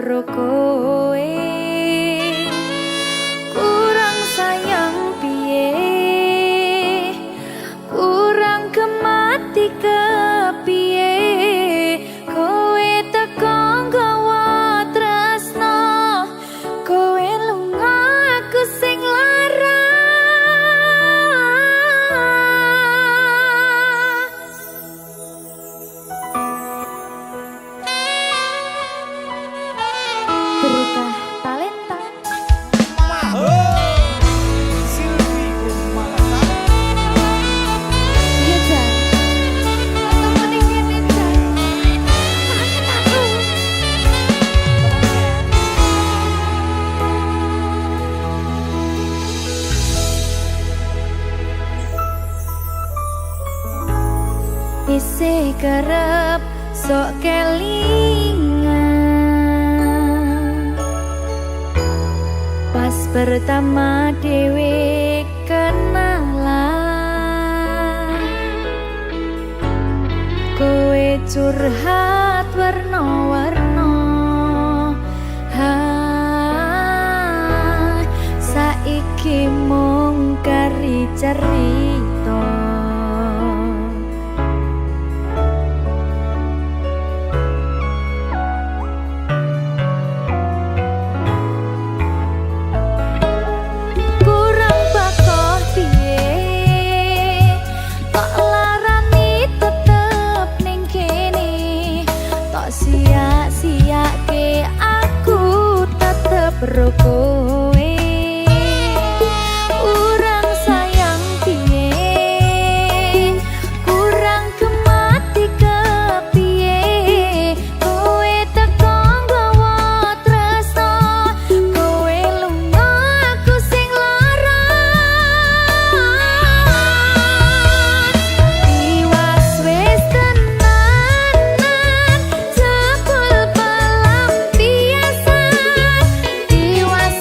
karo kowe. Kurang sayang piye, kurang kemati kepiye, kowe teko nggawa tresno, kowe lunga aku sing lara. Berita talenta. Silvi Kumala. Iya Jan, atau mending ini Jan, kangen aku. Isih kerep sok kelingan, pas pertama dewe kenalan, kowe curhat warna-warna, saiki mung kari cerita. Kurang bakoh piye, tak larani tetep ning kene, tak sia-siake aku tetep ro kowe. Kurang sayang piye, kurang kemati kepiye, kowe teko nggawa tresno, kowe lunga aku sing lara. Tiwas wis tenanan, jebul pelampiasan. Tiwas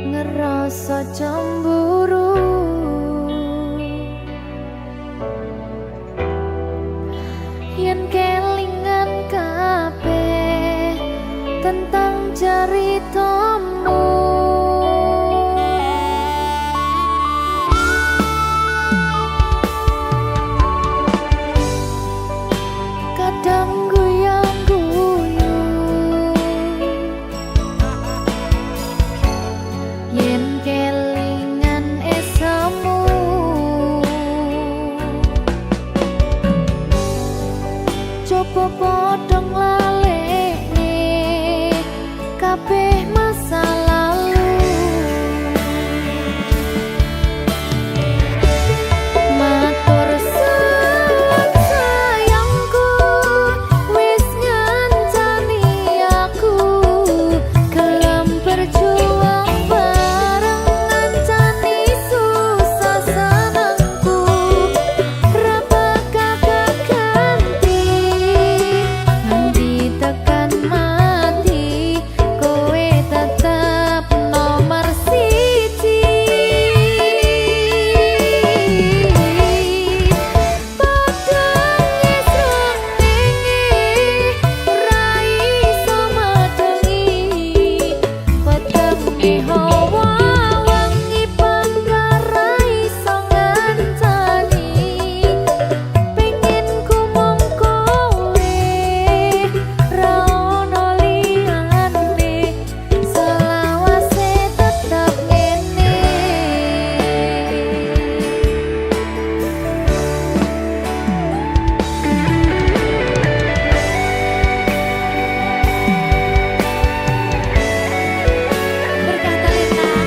ngerasa cemburu, yen kelingan kabeh tentang ceritamu. Kadang guyang-guyu yen kelingan esamu, coba padha nglalekne kabeh masa lalu. Matur suwun sayangku, wis ngancani aku gelem berjuang bareng, ngancani susah senengku ra bakal ganti, nganti tekan mati kowe tetep nomor siji. Berkah talenta.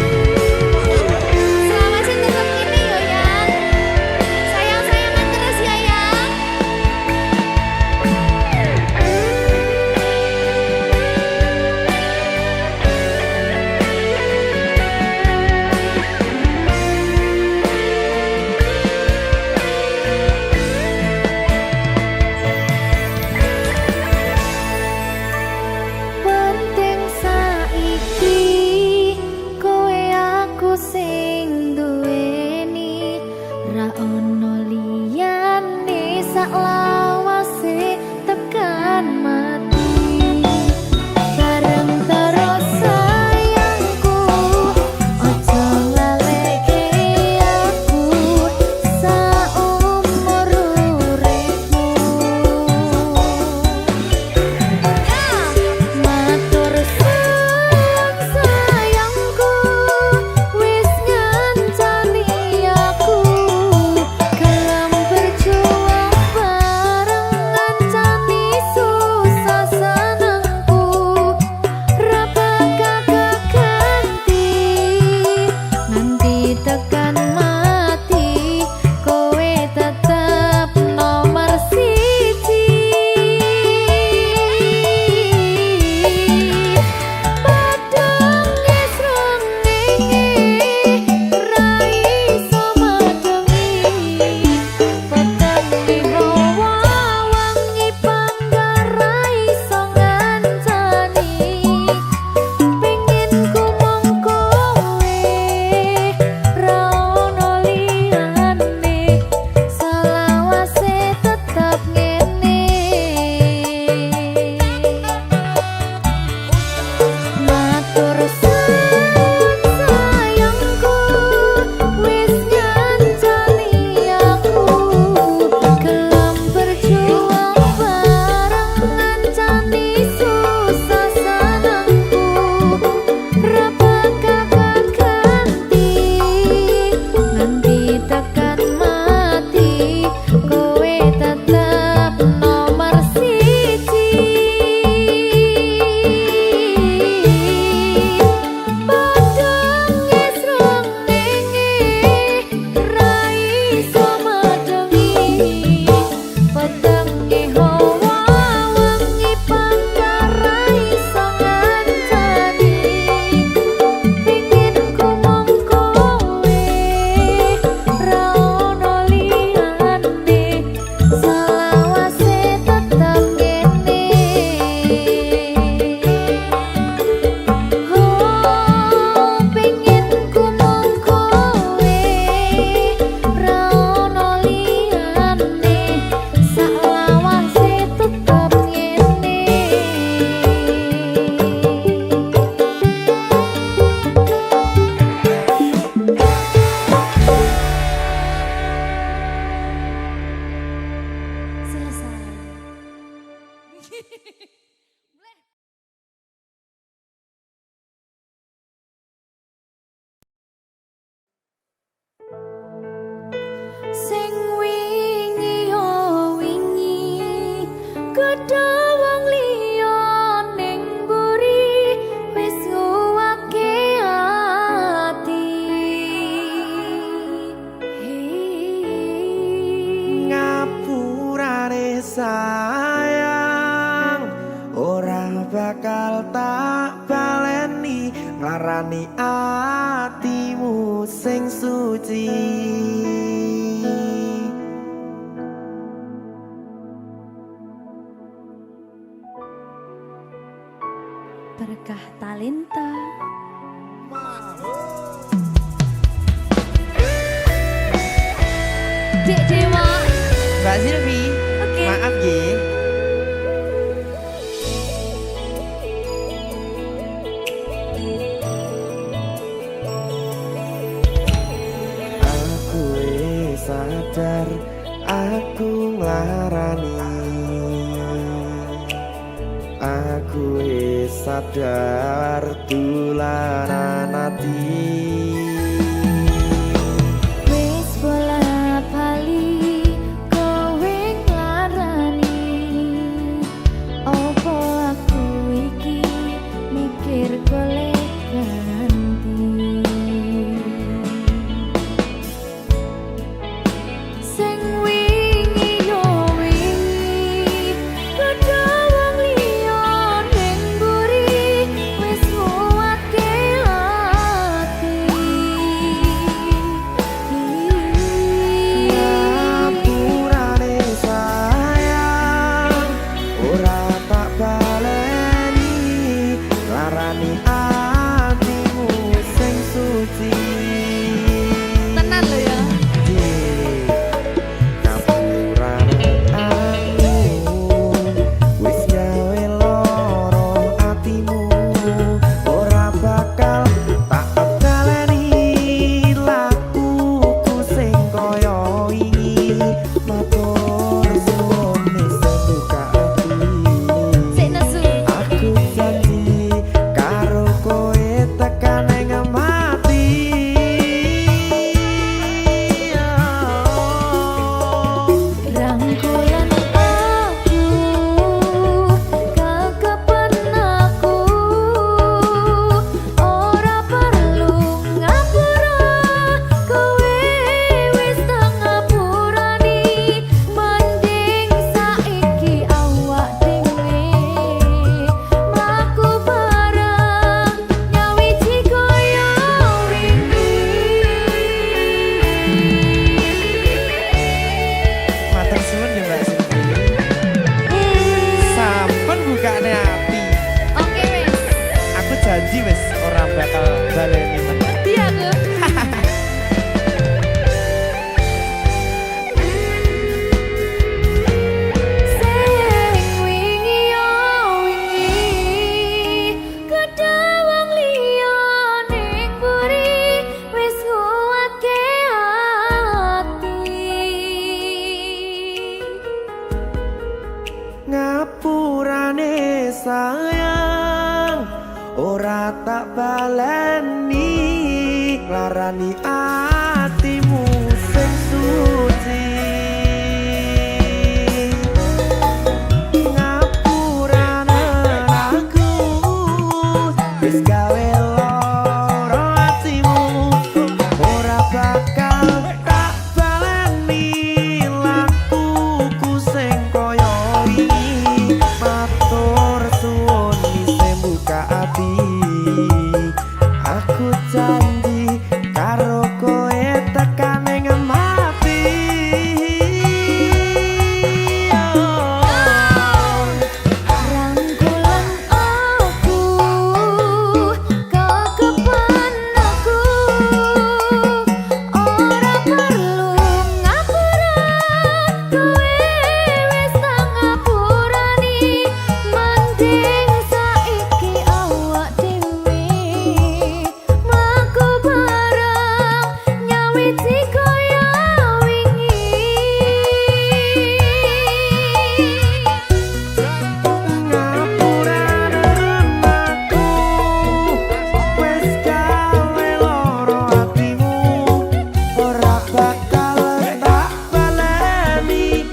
nglarani atimu sing suci. Berkah talenta. Dek Dewa. Mbak Silvi, Oke. maaf ye. Aku sadar aku nglarani. Aku sadar tulanan ati. Wis bola bali kowe nglarani. Opo aku iki mikir golek ganti. Sing wingi yo wingi kudu wong liya ning mburi wis nguwatke ati. Ngapurane sayang ora tak baleni larani atimu sing suci. Tenan lho ya. Ngapurane aku wis gawe loro atimu ora bakal tak baleni lakuku sing kaya wingi matur suwun sing buka ati. Sik nesu. Aku janji karo kowe tekan ing mati. Rangkulan aku kekepen aku ora perlu ngapura kowe wis tak ngapurani mending saiki awak dhewe mlaku bareng nyawiji kaya Matur suwun ya Mbak Silvi. Sampun bukane ati. Oke wis. Aku janji wis ora bakal baleni meneh. Ngerti aku. Sing wingi yo wingi kudu wong liya ning mburi wis nguwatke ati. Ngapurane sayang ora tak baleni larani atimu sing suci. Ngapurane aku wis gawe loro atimu ora bakal tak baleni lakuku sing kaya wingi matur suwun sing buka ati. Aku janji karo kowe tekan ing mati. Rangkulan aku kekepen aku ora perlu ngapura kowe wis tak ngapurani mending saiki awak dhewe mlaku bareng nyawiji kaya wingi. Ngapurane aku wis gawe loro atimu ora bakal tak baleni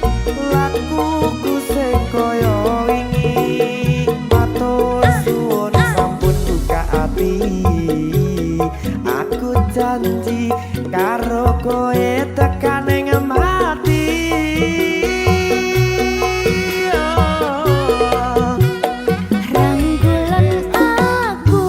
lakuku sing kaya wingi matur suwun sampun buka ati. Aku janji karo kowe tekan ing mati. Rangkulan aku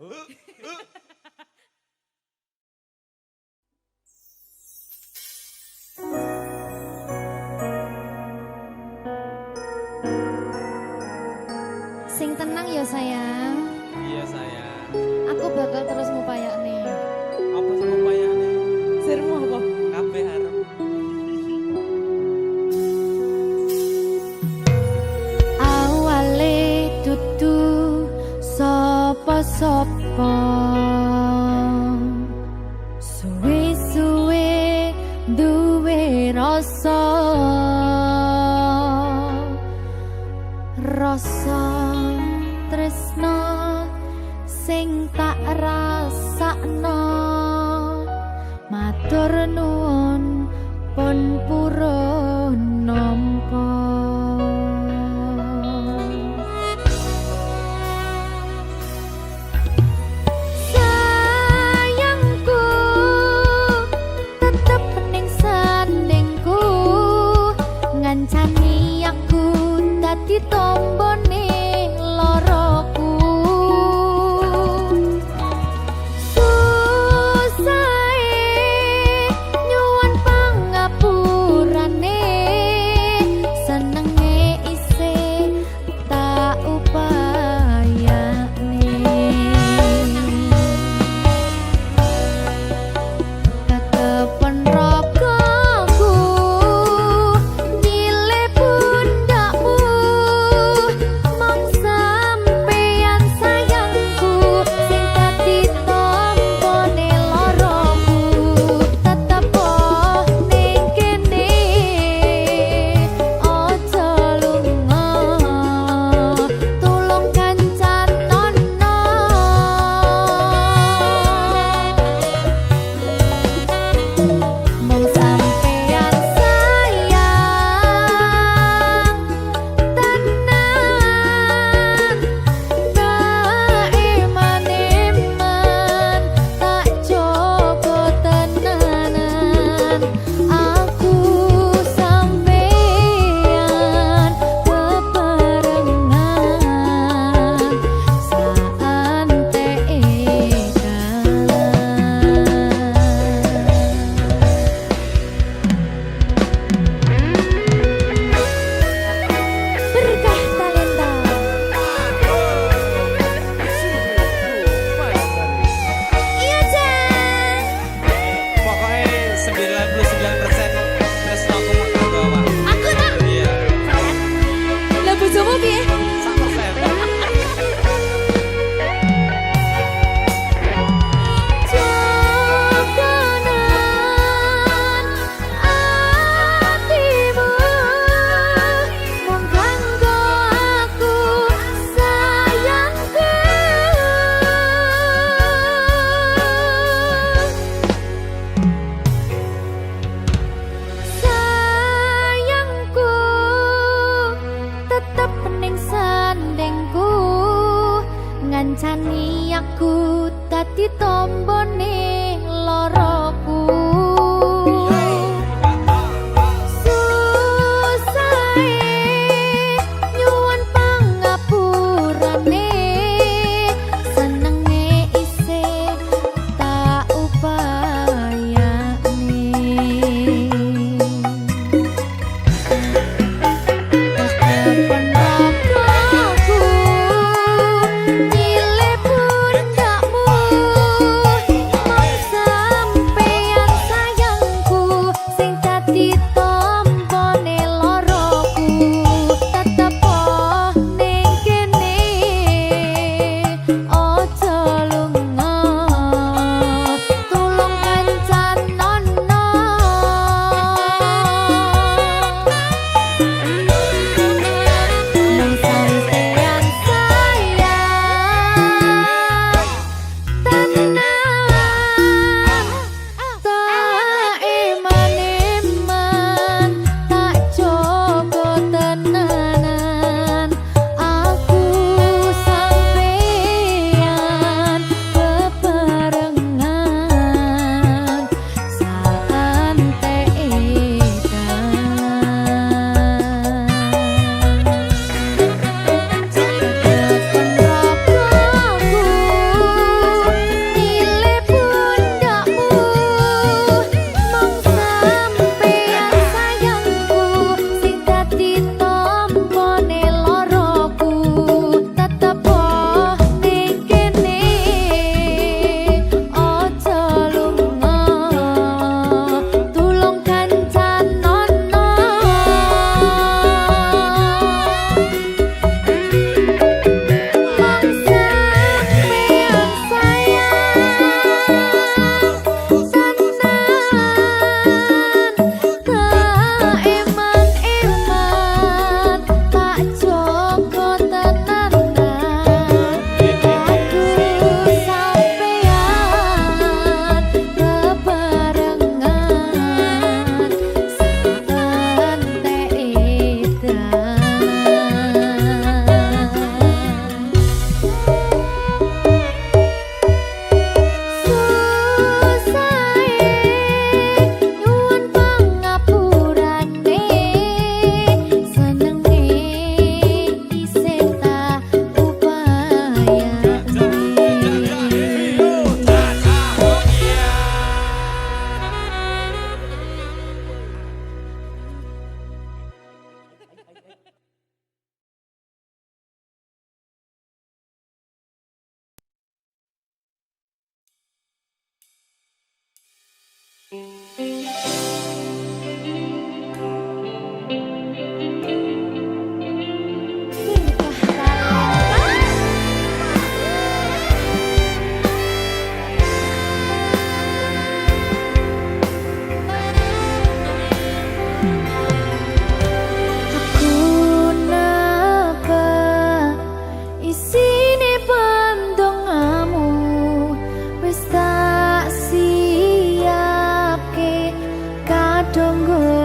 Sing tenang ya sayang. Iya sayang. Aku bakal terus ngupayakne. Apa sama payahnya? Sirmu apa? Kabeh harem. Awale dudu sapa-sapa. Suwe-suwe duwe rasa. Rasa tresna sing tak rasakno. Matur nuwun pun purun nampa. Sayangku tetep ning sandingku, ngancani aku dadi tombone loroku. Susahe nyuwun pangapurane,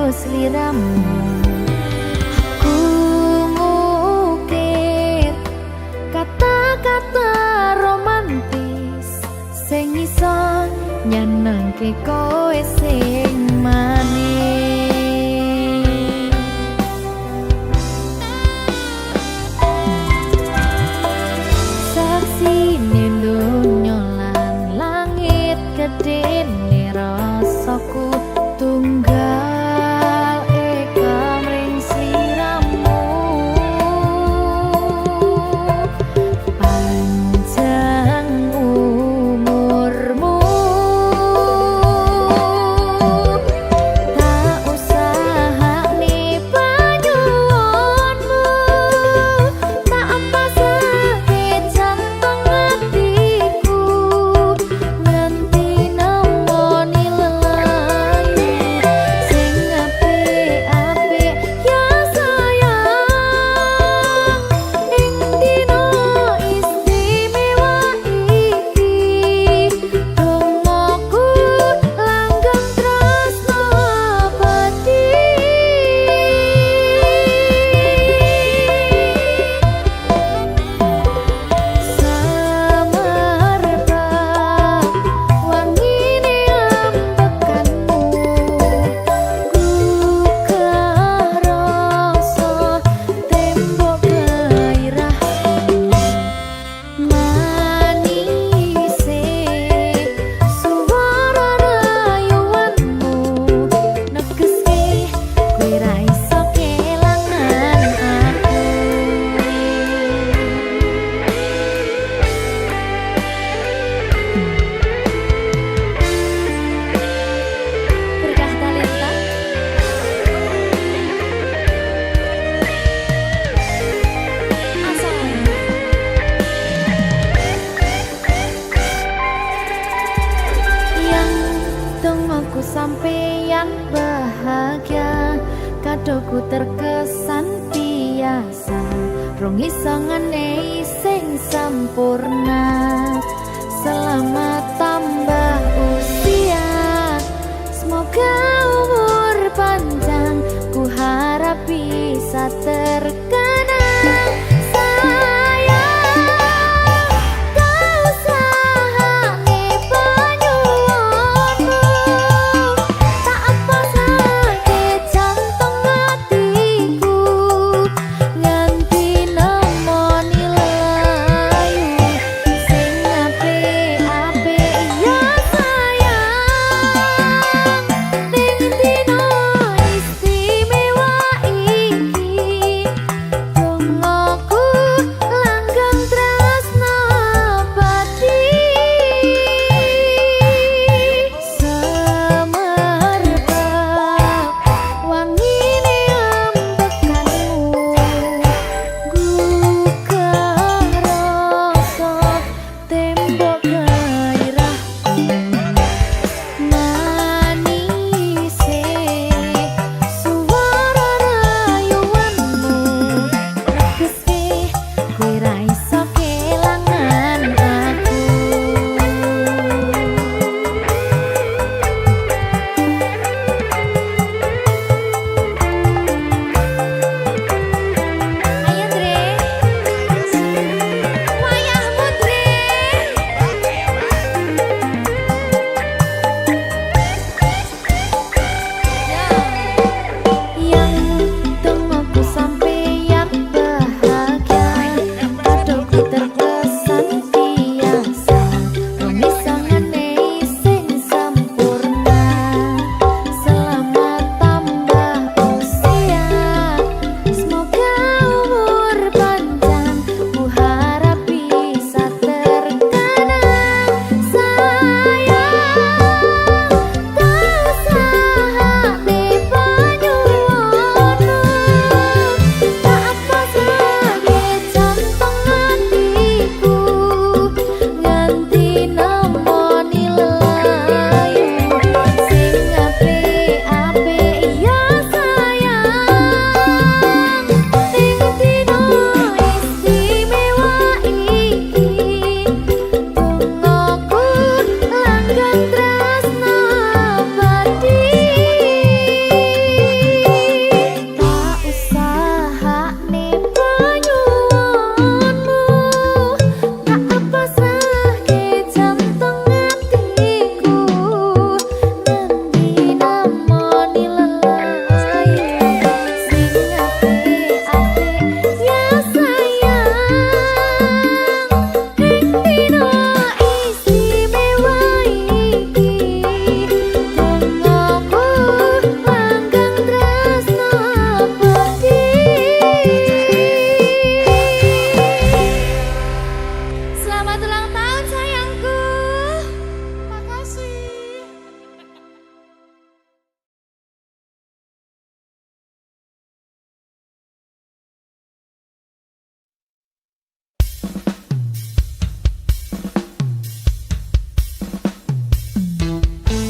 Sliramu aku ngukir kata-kata romantis sing iso nyenengke kowe sing manis. Saksine donya lan langit gedene rasaku tunggal sampeyan bahagia, kadoku terkesan biasa, rong iso ngenei sing sampurna. Selamat tambah usia, semoga umur panjang, ku harap bisa terkenang.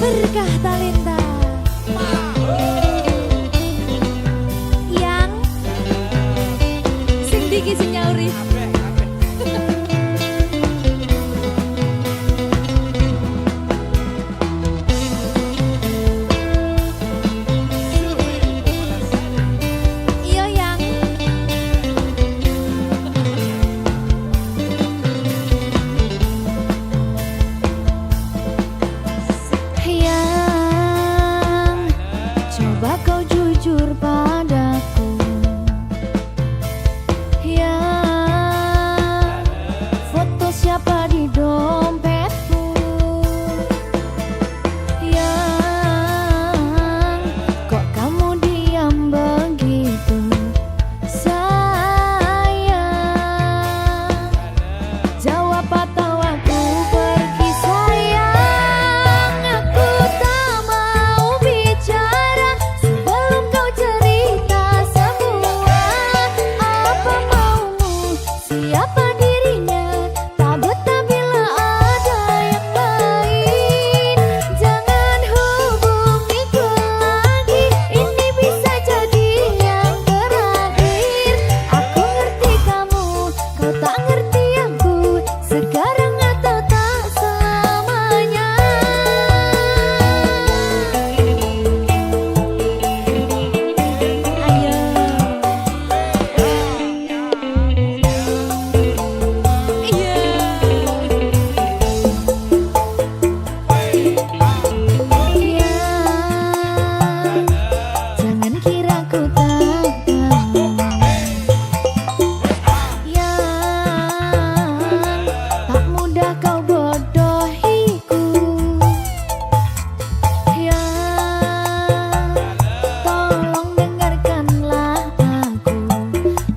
Berkah talenta yang sing diki sing nyauri. Iya yang coba kau jujur padaku, ya foto siapa di dompetmu, yang kok kamu diam begitu sayang, jawab atau aku pergi sayang, aku tak mau bicara sebelum kau cerita semua apa maumu, siapa dirinya, tak betah bila ada yang lain, jangan hubungiku lagi, ini bisa jadi yang terakhir, aku ngerti kamu, kau tak ngerti aku, sekarang atau tak selamanya. Ayo. Jangan kira ku tak tahu, yang tak mudah kau bodohiku, yang tolong dengarkanlah aku,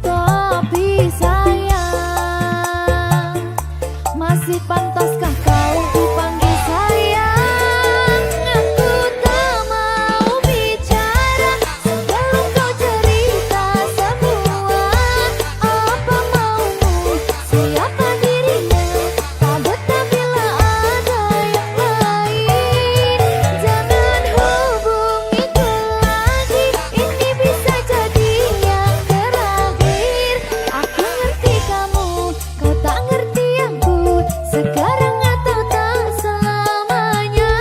tapi sayang, masih pantaskah kau dipanggil sayang? Aku tak mau bicara sebelum kau cerita semua apa maumu, siapa dirinya, tak betah bila ada yang lain, jangan hubungiku lagi, ini bisa jadi yang terakhir, aku ngerti kamu, kau tak ngerti aku, sekarang atau tak selamanya.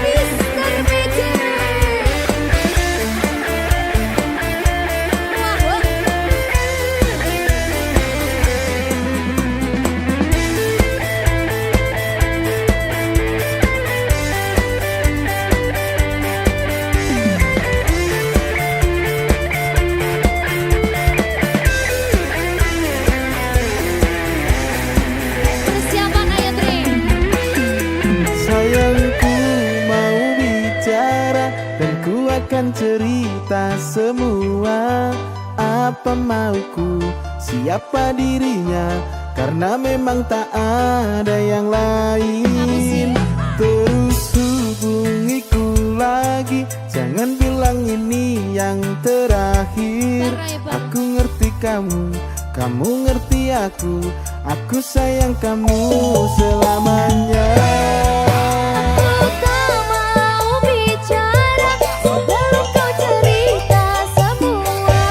Mr. Magic. Persiapan ayo Tri. Sayangku mau bicara dan ku akan cerita semua apa mauku, siapa dirinya, karena memang tak ada yang lain. Terus hubungiku lagi, jangan bilang ini yang terakhir. Aku ngerti kamu, kamu ngerti aku sayang kamu selamanya. Aku tak mau bicara sebelum kau cerita semua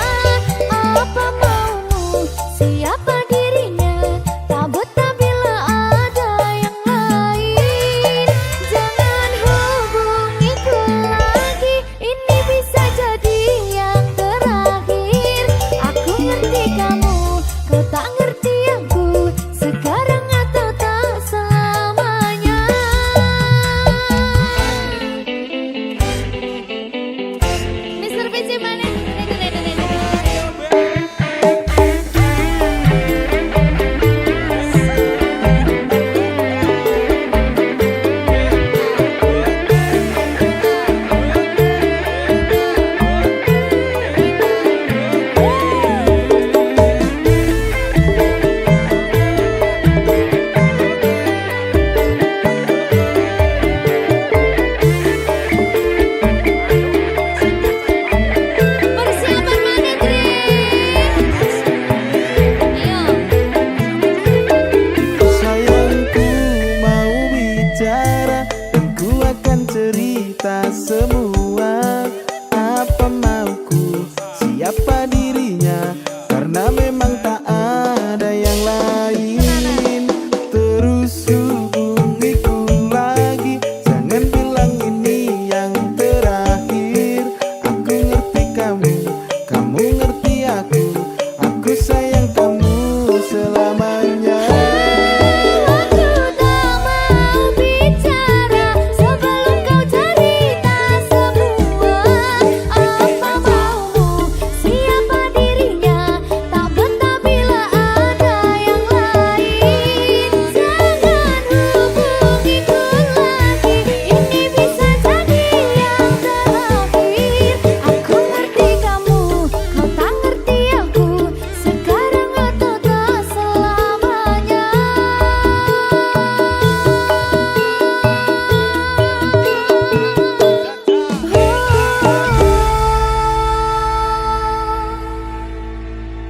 apa maumu, siapa dirinya, tak betah bila ada yang lain, jangan hubungiku lagi, ini bisa jadi yang terakhir, aku ngerti kamu, kau tak ngerti aku, sekarang atau tak selamanya. Terus hubungiku lagi, jangan bilang ini yang terakhir. Aku ngerti kamu, kamu ngerti aku sayang kamu selamanya. Aku tak mau bicara sebelum kau cerita semua. Apa maumu, siapa dirinya, tak betah bila ada yang lain. Jangan hubungiku lagi, ini bisa jadi yang terakhir. Aku ngerti kamu, kau tak ngerti aku, sekarang atau tak selamanya.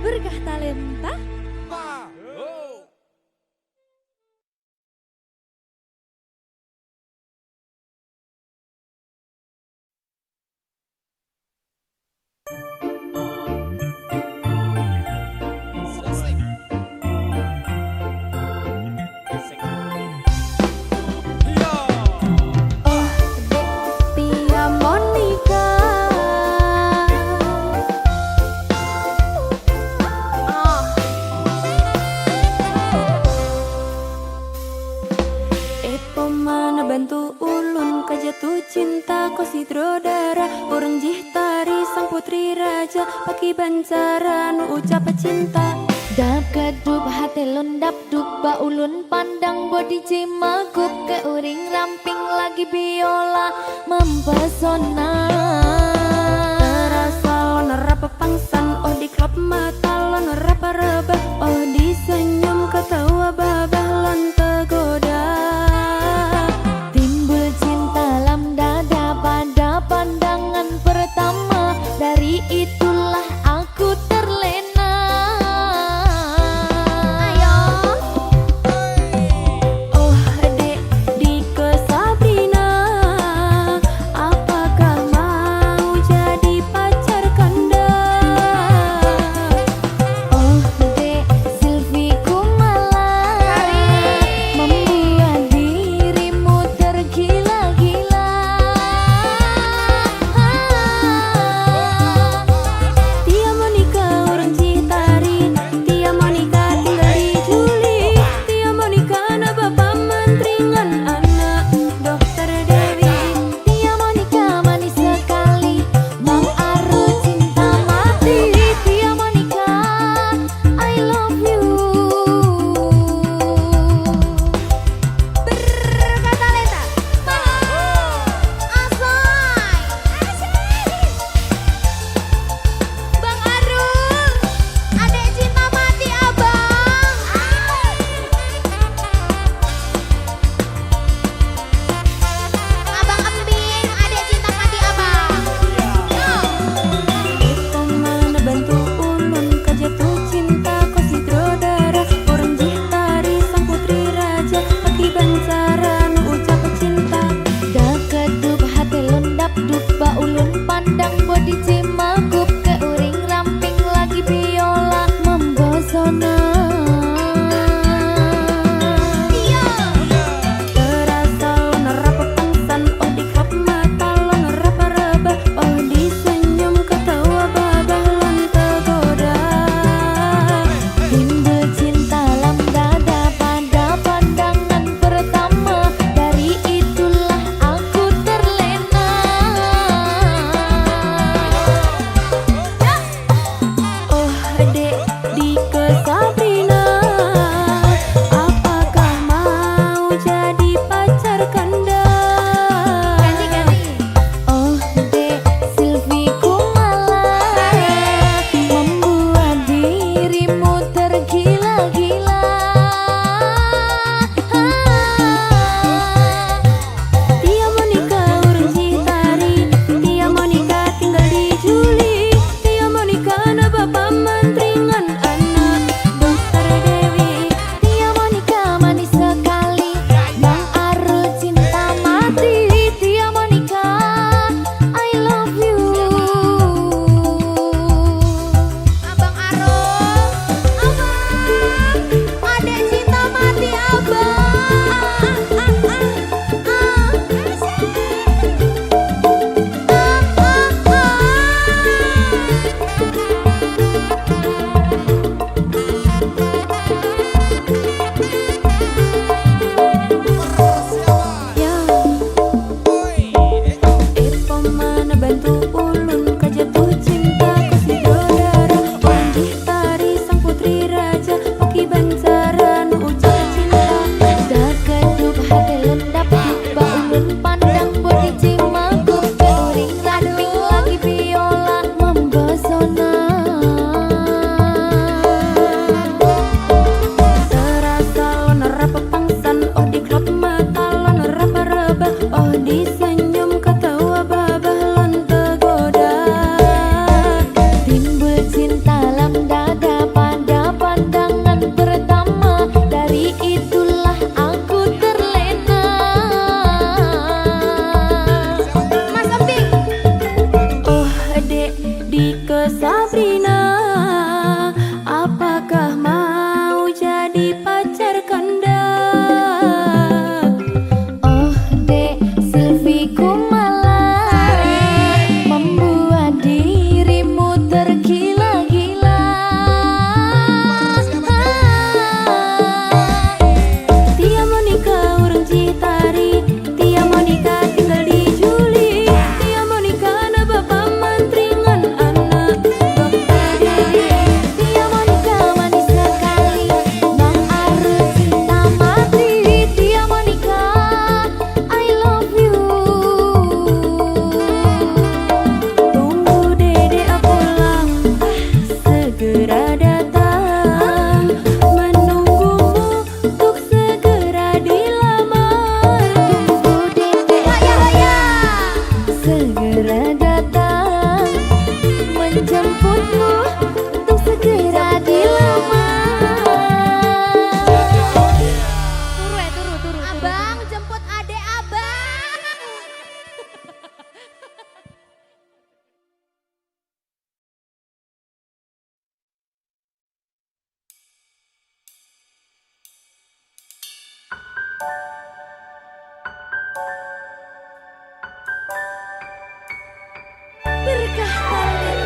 Berkah talenta. Selesai. Iya. Oh, Tia Monica. Epo mana bantu ulun kajatuh cinta ko sidrodara orang jihtari sang putri raja paki bancara nu ucap cinta. Dap gadup hati lun dap duba ulun pandang body cimagup ke uring ramping lagi biola mempesona. Terasa lon rapa pangsan oh di klop mata lon rapa rebah oh di senyum ketawa babah lon tergoda. Timbul cinta lam dada pada pandangan pertama, dari itulah aku terlena. Ayo. Oh dek Dike Sabrina, apakah mau jadi pacar kanda? Oh dek Silvi ku Tia Monica urang Citari, Tia Monica tinggal di Juli. Tia Monica na bapak mantri ngan anak dokter Dede. Tia Monica manis sekali, Bang Arut cinta mati. Tia Monica, I love you. Tunggu Dede pulang, segera datang, menunggumu untuk segera dilamar. Tunggu Dede, haya. Segera datang, menjemputmu untuk segera dilamar. Turu. Abang jemput adek abang. Berkah kalian.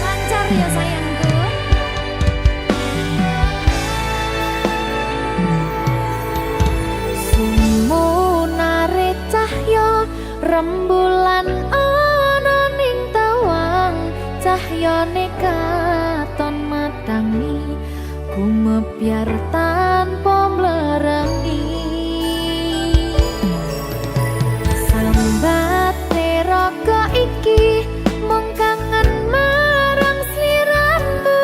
Lancar ya sayangku. Sumunare cahya rembulan ana ning tawang, cahyane katon madangi gumebyar tanpa mlerengi. Sambate raga iki mung kangen marang sliramu,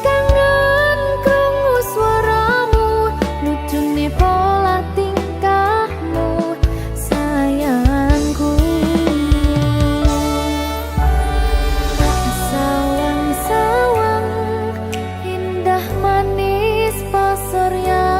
kangen krungu swaramu, lucune pola tingkahmu sayangku. Sawang-sawang indah manis pasurya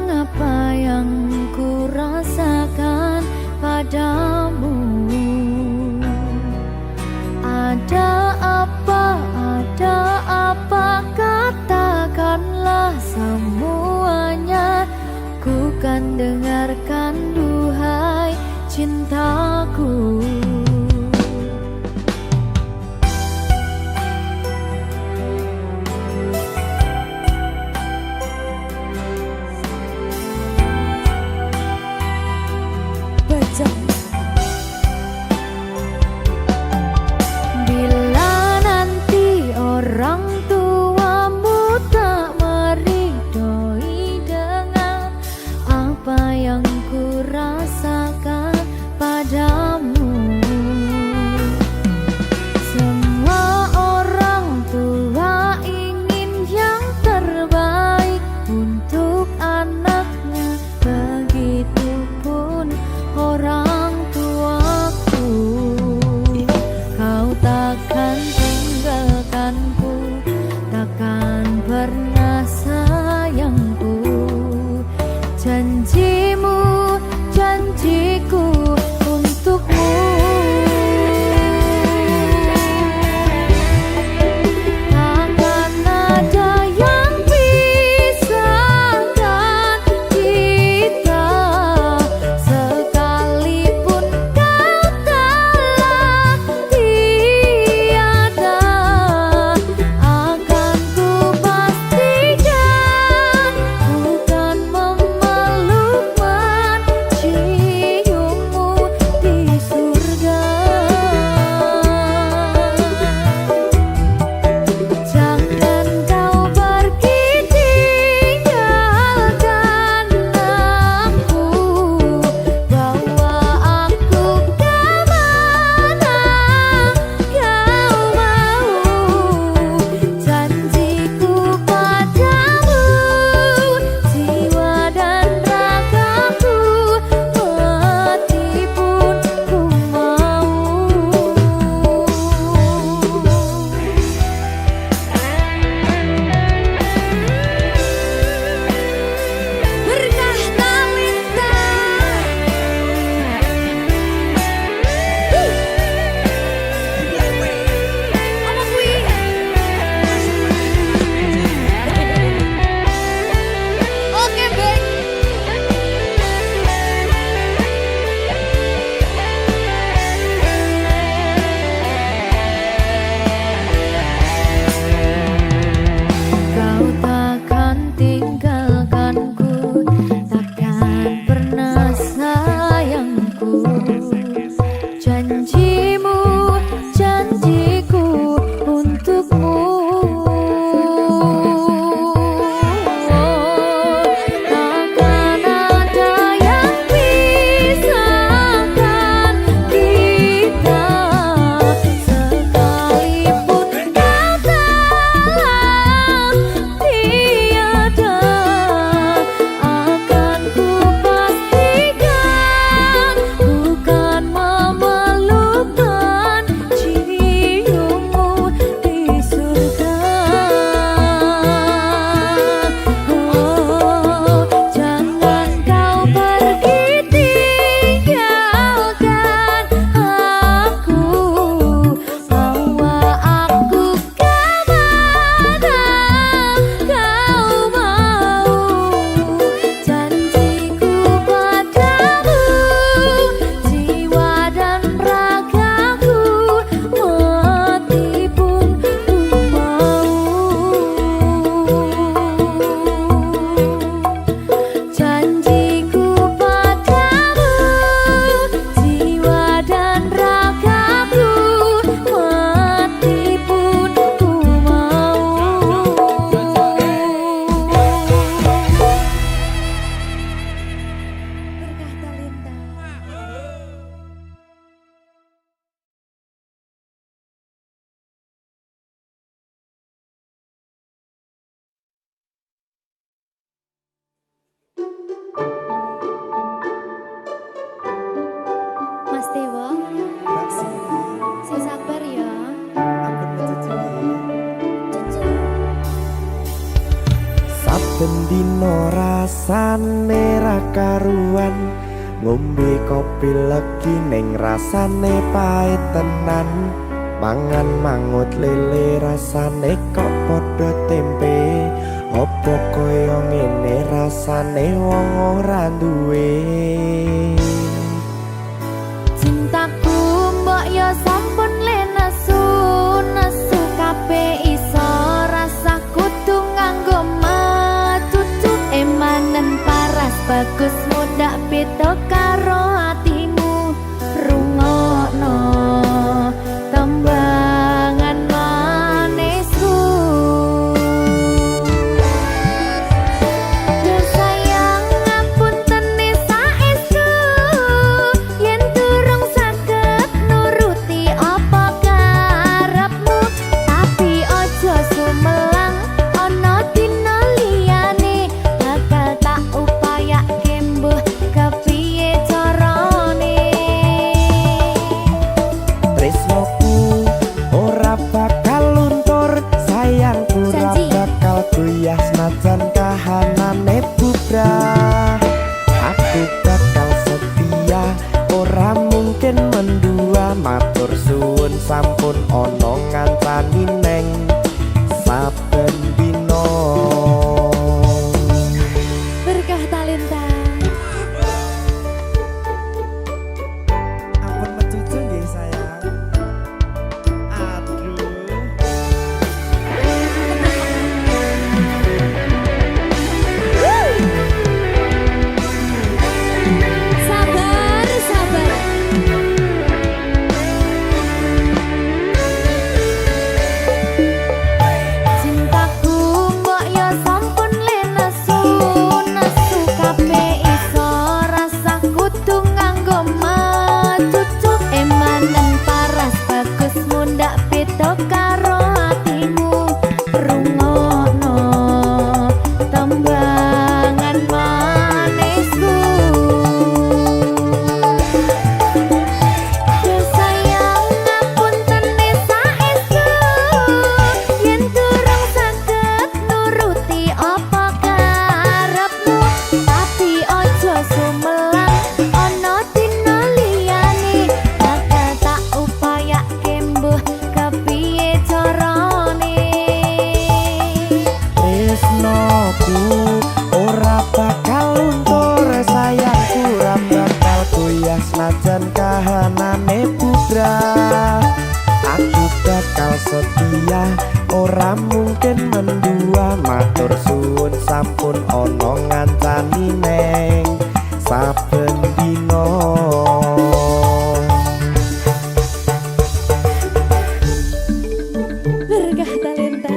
apa yang ku rasakan padamu. Ada apa, katakanlah semuanya. Ku kan dengarkan duhai cintaku. Bila nanti orang tuamu tak meridhoi dengan apa yang ku rasakan padamu. Semua orang tua ingin yang terbaik untuk anaknya, begitupun orang tuaku. Kau takkan tinggalkanku, takkan pernah sayangku. Janjimu, janjiku untukmu. Takkan ada yang pisahkan kita, sekalipun kau telah tiada. Akan ku pastikan, ku kan memeluk mencinta. rasane ra karuan, ngombe kopi legi ning rasane pahit tenan, mangan mangut lele rasane kok padha tempe, opo koyo ngene rasane wong ora duwe. Cintaku mbok yo sampun le nesu kabeh iso rasa kudu nganggo matutu emanen paras bagus mudak beda karo atimu rungokno tembangan manisku. Yo sayang ngapunten saestu yen durung saged nuruti apa karepmu, tapi aja sumelang ana dina liyane bakal tak upayake mbuh kepiye carane. Tresnoku ora bakal luntur, sayangku ora Janji. bakal goyah senajan kahanane bubrah. Aku bakal setia, ora mungkin mendua, matur suwun sampun ana ngancani neng saben dina. Berkah talenta. Ampun mecucu nggih sayang. Aduh. Sabar, sabar. Cintaku mbok yo sampun le nesu kabeh iso rasa kudu nganggo matutu emanen paras bagus mundak beda karo atimu rungokno tembangan manisku. Yo sayang ngapunten saestu yen durung saged nuruti apa karepmu, tapi aja sumelang ana dina liyane bakal tak upayake mbuh kepiye carane. Tresnoku ora bakal luntur, sayangku ora bakal goyah senajan kahanane bubrah. Aku bakal setia, ora mungkin mendua, matur suwun sampun ana ngancani neng saben dina. Berkah talenta.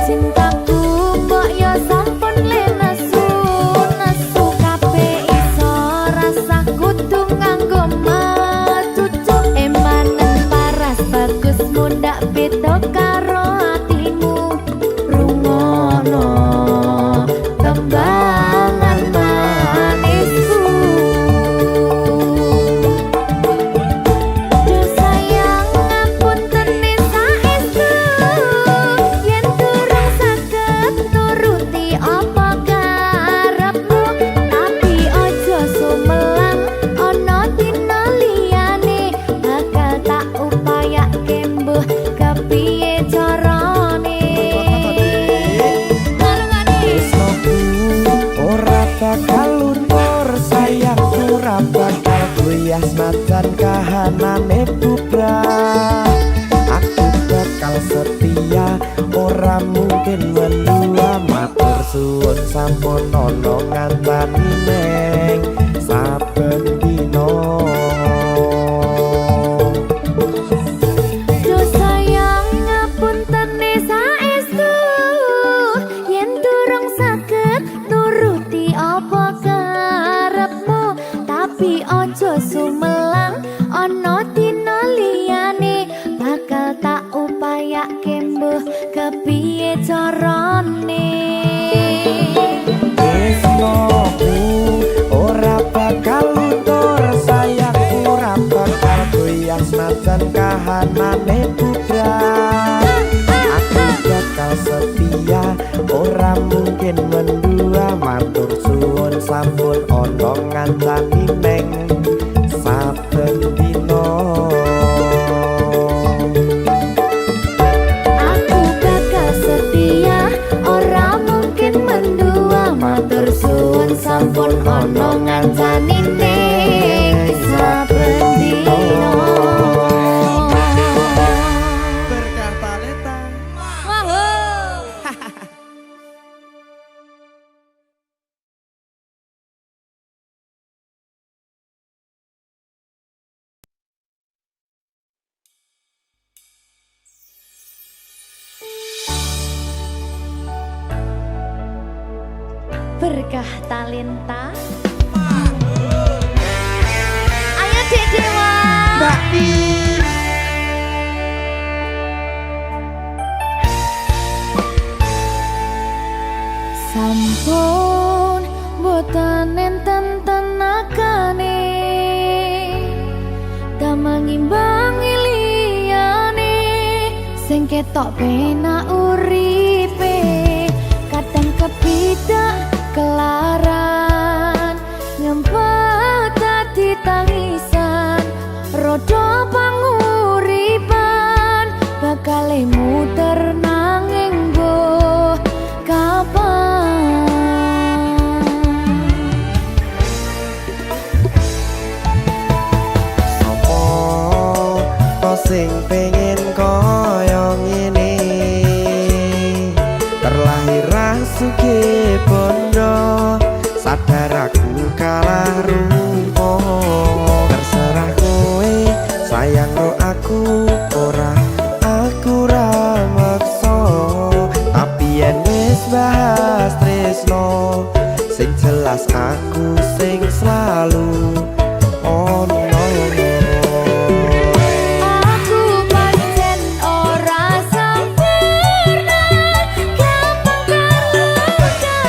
Cintaku mbok yo sampun le nesu kabeh iso rasa kudu nganggo matutu emanen paras bagus mundak beda karo atimu rungokno tembangan manisku. Yo sayang ngapunten saestu yen durung saged nuruti apa karepmu, tapi aja sumelang ana dina liyane bakal tak upayake mbuh kepiye carane. Tresnoku ora bakal luntur, sayangku ora bakal goyah senajan kahanane bubrah. Aku bakal setia, ora mungkin mendua, matur suwun sampun ana ngancani neng saben dina. Yo sayang ngapunten saestu yen durung saged nuruti apa karepmu, tapi aja sumelang ana dina liyane bakal tak upayake kepiye carane Tresnoku ora bakal luntur sayangku ora bakal goyang senajan kahanane bubrah aku bakal setia ora mungkin mendua matur suwun sampun ana ngancani neng saben dina aku bakal setia ora mungkin mendua matur suwun sampun ana ngancani ning saben dina berkah talenta berkah talenta. Ayo Dek Dewa. Mbak Pi Sampun boten enten tenagane damang imbangi liyane sing ketok penak uripe kadang kepidak kelaran ngempet dadi tangisan rodo panguripan bakal muter nanging boh kapan Sopo to sing pengen koyo ngene terlahir sugih bondo sadar aku kalah rumput terserah kowe sayang ro aku ora maksa tapi yen wis bahas tresno sing jelas aku sing selalu ono aku pancen ora sempurna gampang terluka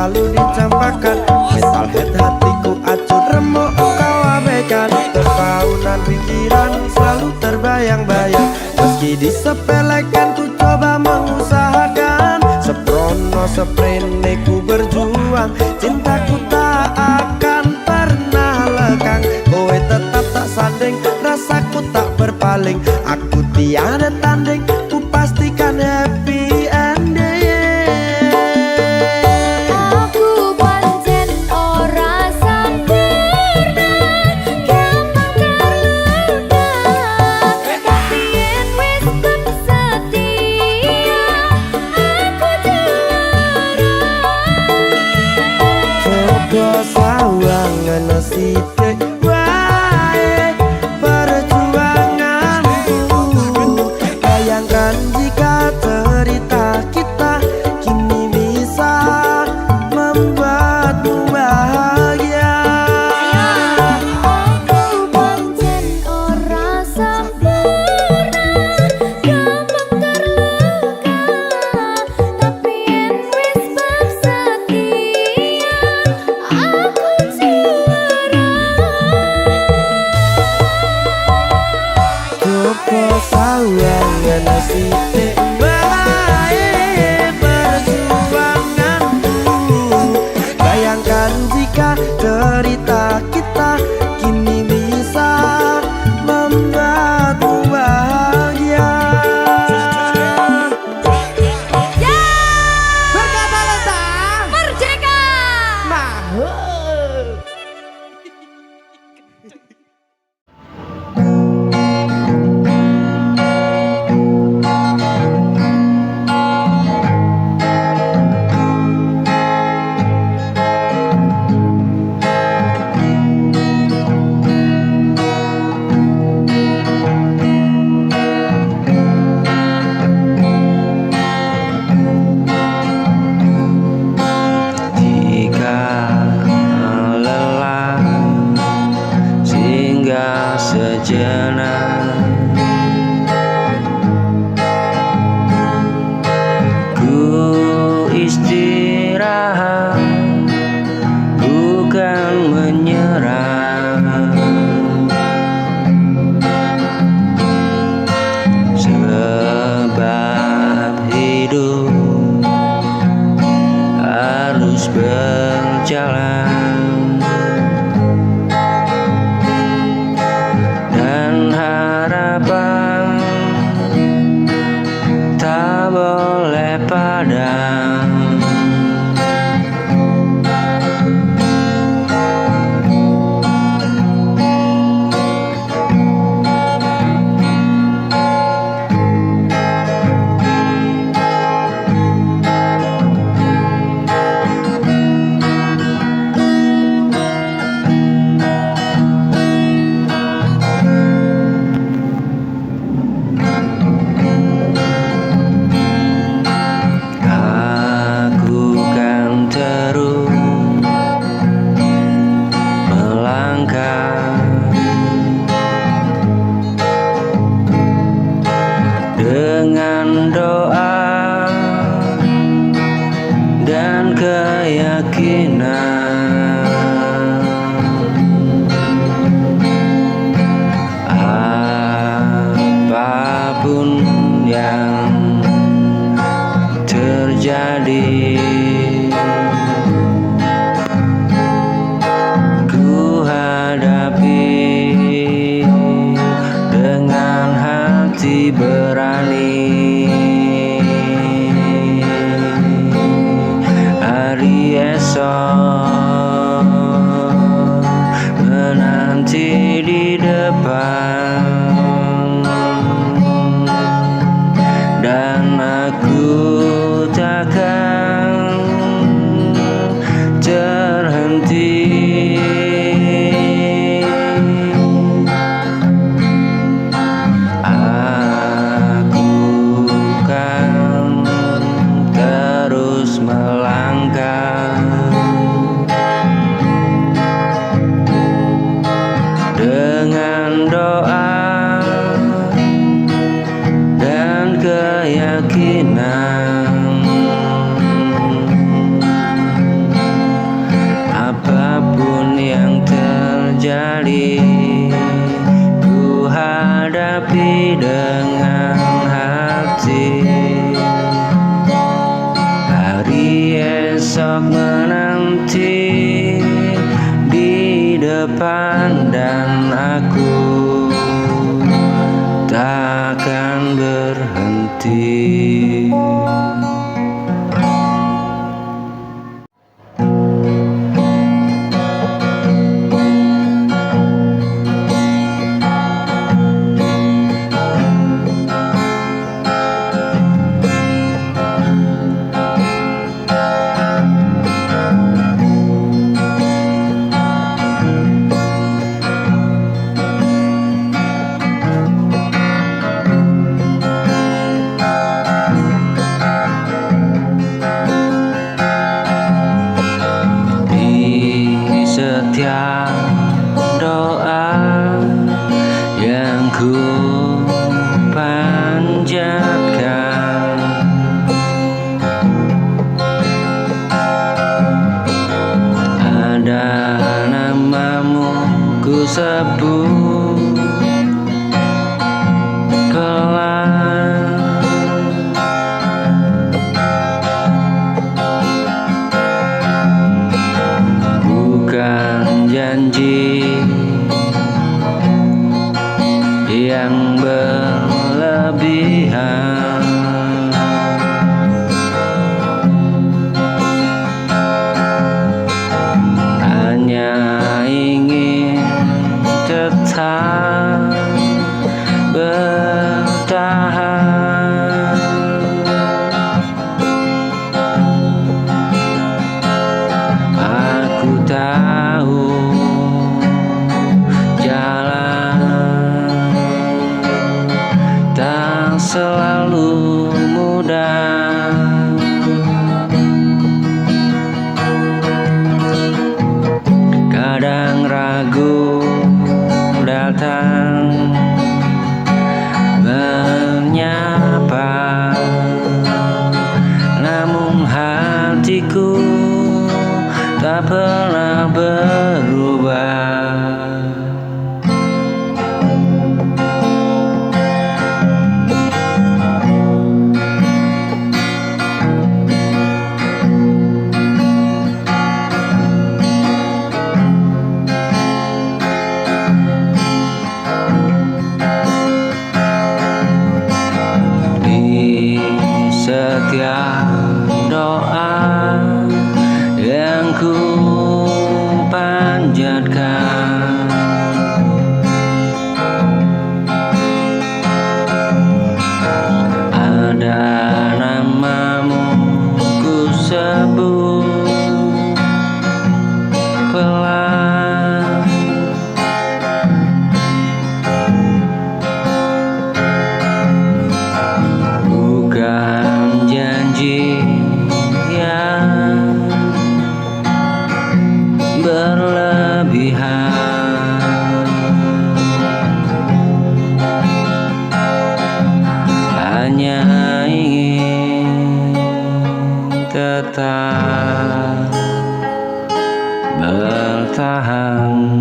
selalu dicampakan. Metalhead hatiku acuh remuk kau abaikan. Terpaunan pikiran selalu terbayang-bayang. Meski disepelekan ku coba mengusahakan. Seprono seprene ku berjuang. Cintaku tak akan pernah lekang. Kowe tetap tak sanding, rasaku tak berpaling. Aku tiada tanding, ku pastikan happy ending. Aku pancen ora sempurna, gampang terluka. Tapi yen wis bersetia, aku juara. Coba sawangan sithik wae perjuanganku. Bayangkan jika cerita kita kini bisa membuatmu bahagia. Aku pancen ora sempurna, gampang terluka. Tapi yen wis bersetia, aku juara. Coba sawangan sithik wae perjuanganku. Bayangkan jika cerita kita kini bisa membuatmu bahagia. Berkata letah Merdeka! mahal. Jika lelah singgah sejenak, ku istirahat bukan menyerah. Sebab hidup harus berjalan, dan harapan tak boleh padam. Aku kan terus melangkah dengan doa dan keyakinan. Apapun yang terjadi, ku hadapi dengan hati berani. Hari esok menanti di depan, dan aku takkan besok menanti di depan, dan aku takkan berhenti. Setiap doa yang ku panjatkan, ada namamu ku sebut pelan. Bukan janji yang berlebihan, hanya ingin tetap bertahan. Aku tahu jalan tak selalu mudah, kadang ragu datang menyapa, namun hatiku tak pernah berubah. Di setiap doa yang ku panjatkan, ada namamu ku sebut pelan. Bukan janji yang berlebihan, hanya ingin tetap bertahan.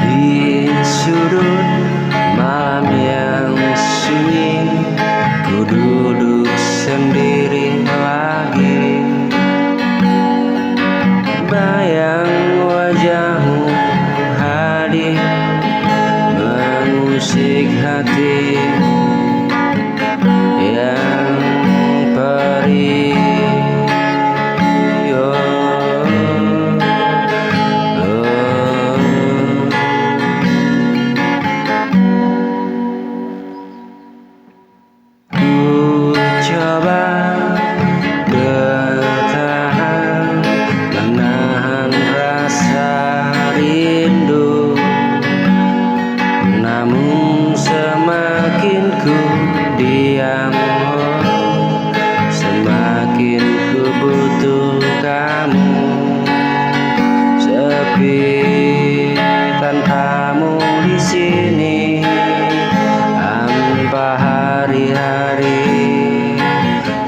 Di sudut malam yang sunyi, ku duduk sendiri lagi. Bayang wajahmu hadir mengusik hati yang perih. Ku coba bertahan, menahan rasa rindu, namun semakin ku diam, semakin ku butuh kamu. Sepi tanpamu di sini, hampa hari hari-hari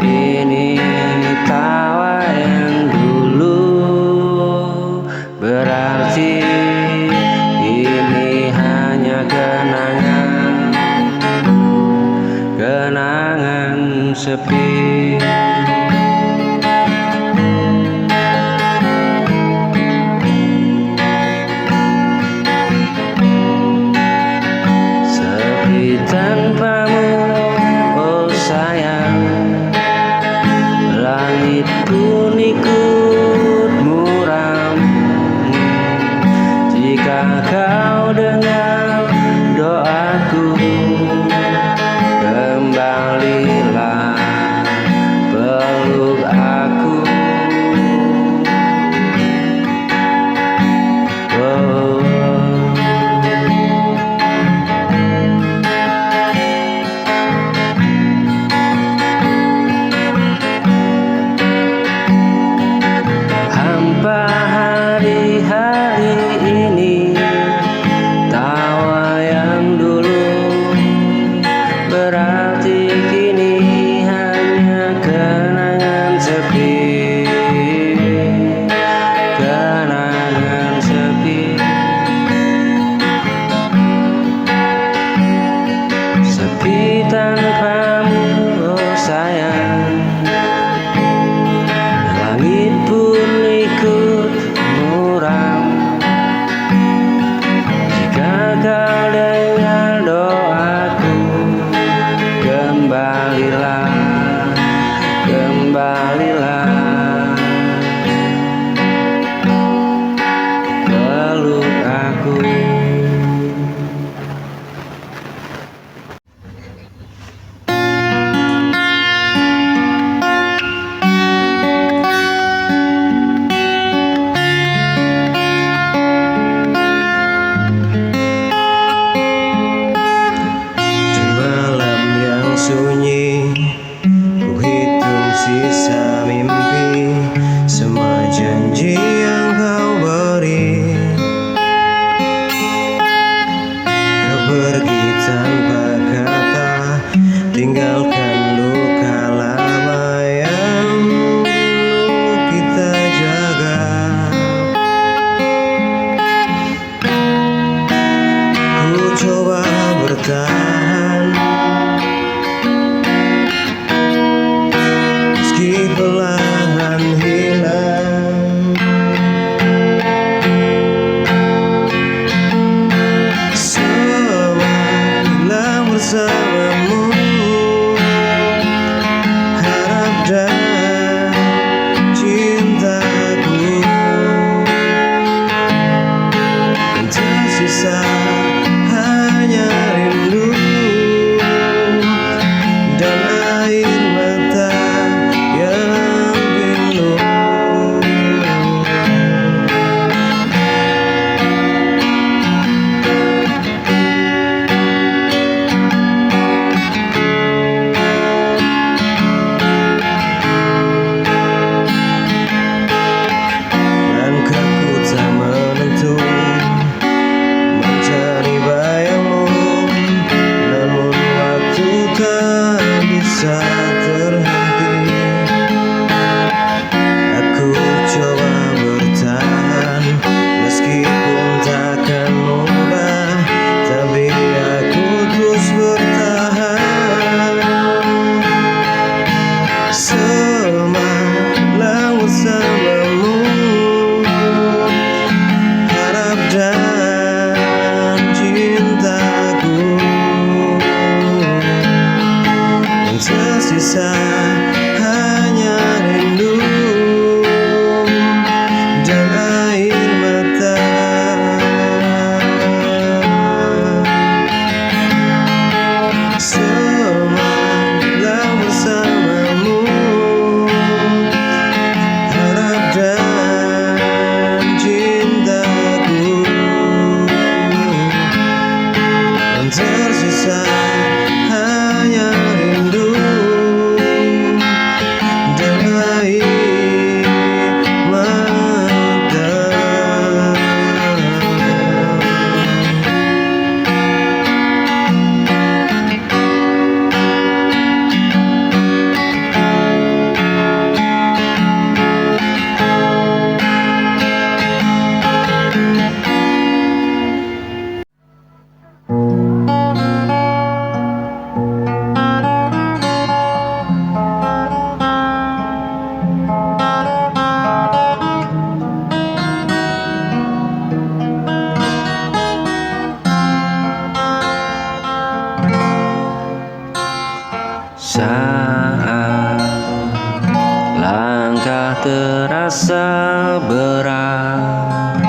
ini tawa yang dulu, berarti ini hanya kenangan sepi. Sepi tanpamu, oh sayang, langit pun ikut muram. Jika kau dengar doaku, kembalilah peluk aku. Oh. Hampa hari-hari ini, tawa yang dulu, berarti kini hanya kenangan sepi. Kenangan sepi. Sepi tanpamu, oh sayang, langit pun ikut muram. Jika kau dengar doaku, kembalilah peluk aku. Di malam yang sunyi, ku hitung sisa mimpi, semua janji yang kau beri. Kau pergi tanpa kata, tinggalkan luka lama yang dulu kita jaga. Ku coba bertahan, meski perlahan hilang. Semua hilang bersamamu, harap dan cintaku, yang tersisa hanya rindu dan air mata yang pilu. Langkahku tak menentu, mencari bayangmu, namun waktu tak bisa terhenti. Aku coba bertahan, meskipun takkan mudah, tapi aku terus bertahan. Semalam bersamamu, harap dan cintaku, yang tersisa hanya rindu dan air mata. Semalam bersamamu, harap dan cintaku, yang tersisa hanya rindu Saat langkah terasa berat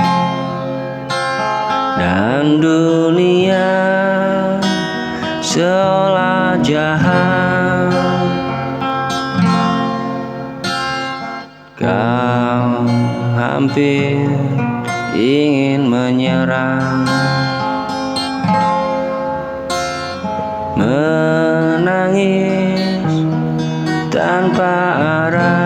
dan dunia seolah jahat, kau hampir ingin menyerah, menangis tanpa arah.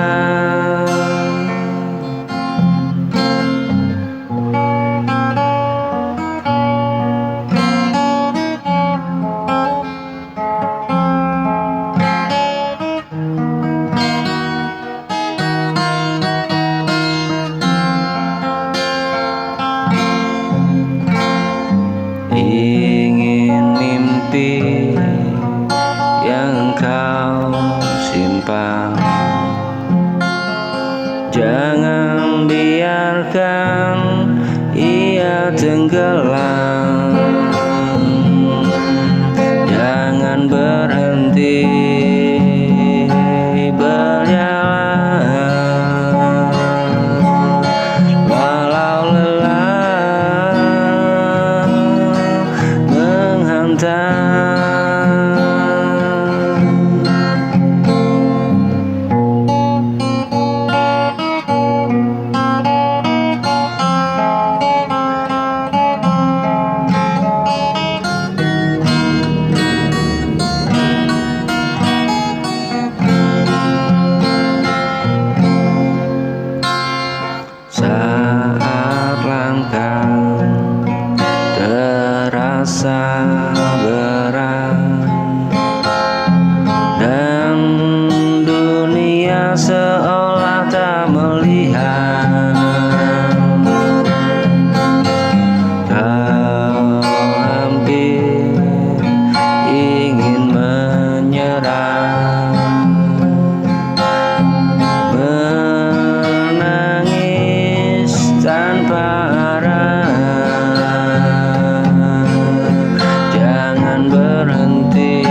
Ingin mimpi yang kau simpan, jangan biarkan ia tenggelam. Jangan berhenti berjalan, walau lelah menghantam. Saat langkah terasa berat dan dunia seolah tak melihat, kau hampir ingin menyerah, menangis tanpa arah. Jangan berhenti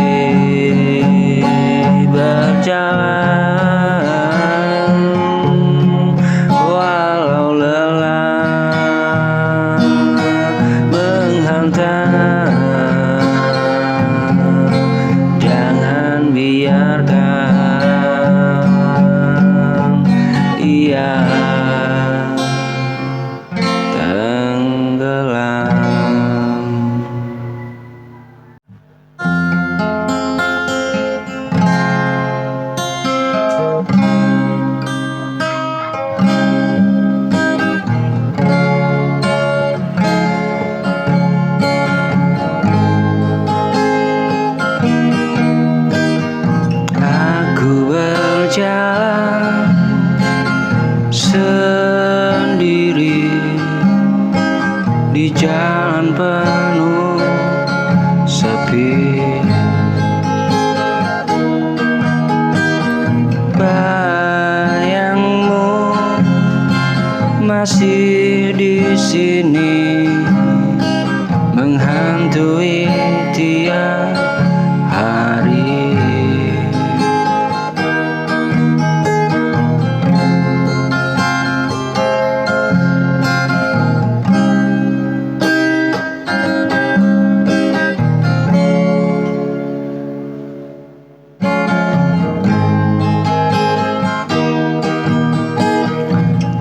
berjalan, walau lelah menghantam. Jangan biarkan ia tenggelam. Aku berjalan sendiri di jalan penuh sepi. Bayangmu masih di sini menghantui tiap hari.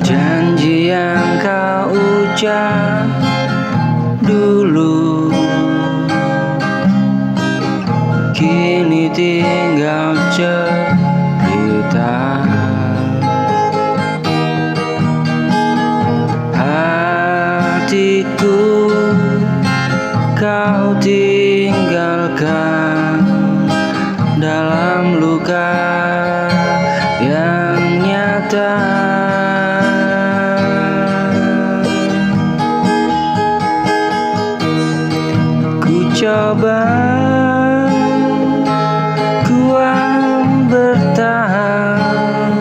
Janji yang kau ucap dulu kini tinggal cerita. Hatiku kau tinggalkan dalam luka yang nyata. Ku coba kuat bertahan,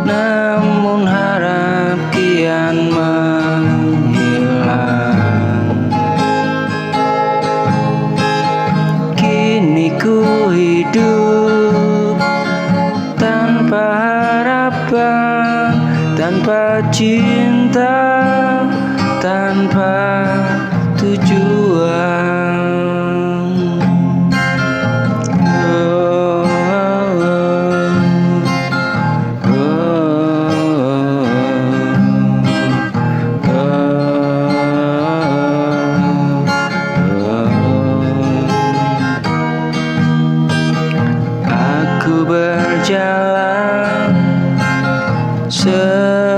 namun harap kian menghilang. Kini ku hidup berjalan sendiri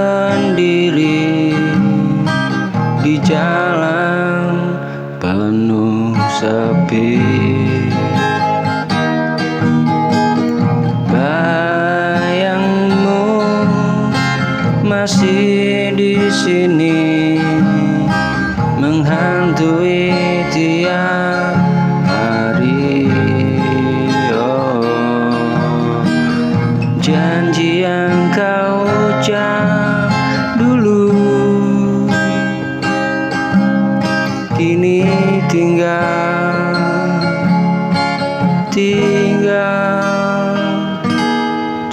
di jalan penuh sepi. Bayangmu masih di sini menghantui tiap hari. Janji yang kau ucap dulu kini tinggal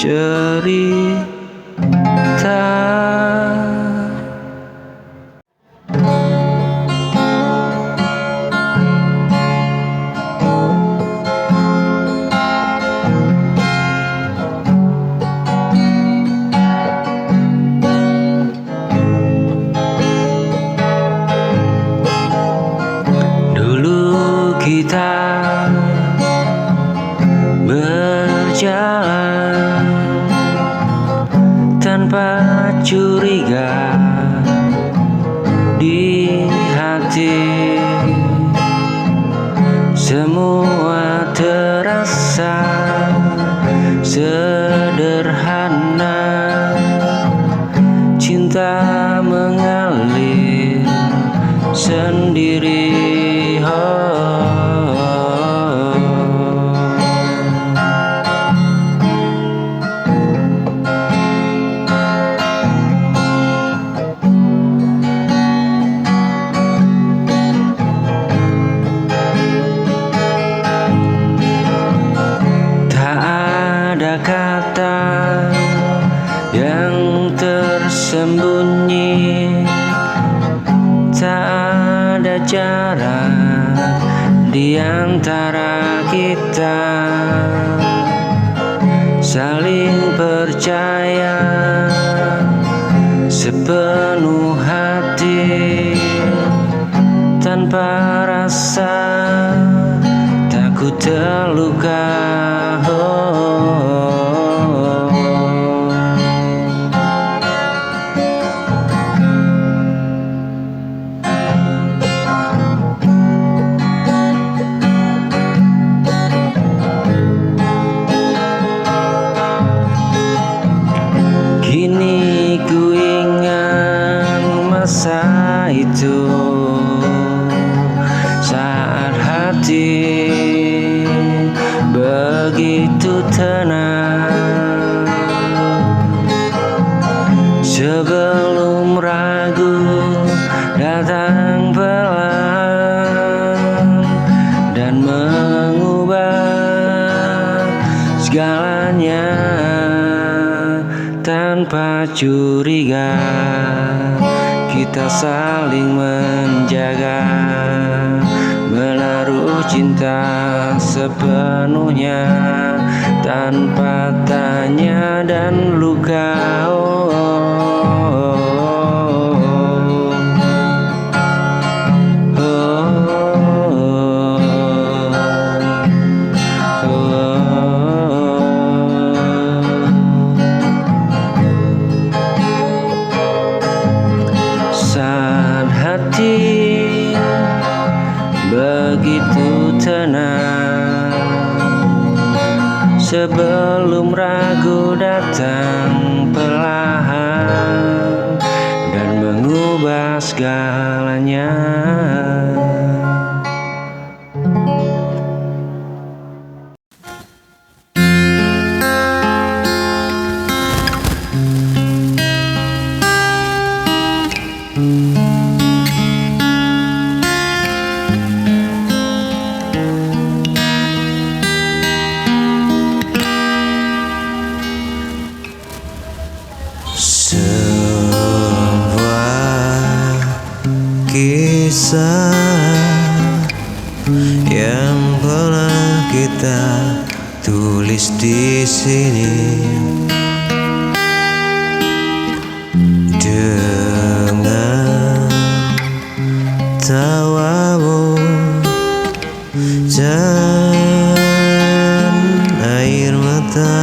cerita. Kita berjalan tanpa curiga di hati, semua terasa sederhana. Cinta mengalir sendiri. Kata yang tersembunyi, tak ada jarak di antara kita, saling percaya sepenuh hati tanpa rasa takut terluka. Kini ku ingat masa itu, saat hati begitu tenang. Sebelum ragu datang pelan dan mengubah segalanya. Tanpa curiga kita saling menjaga, menaruh cinta sepenuhnya tanpa tanya dan luka. Hati begitu tenang, sebelum ragu datang perlahan dan mengubah segalanya. Kisah yang pernah kita tulis di sini dengan tawamu dan air mata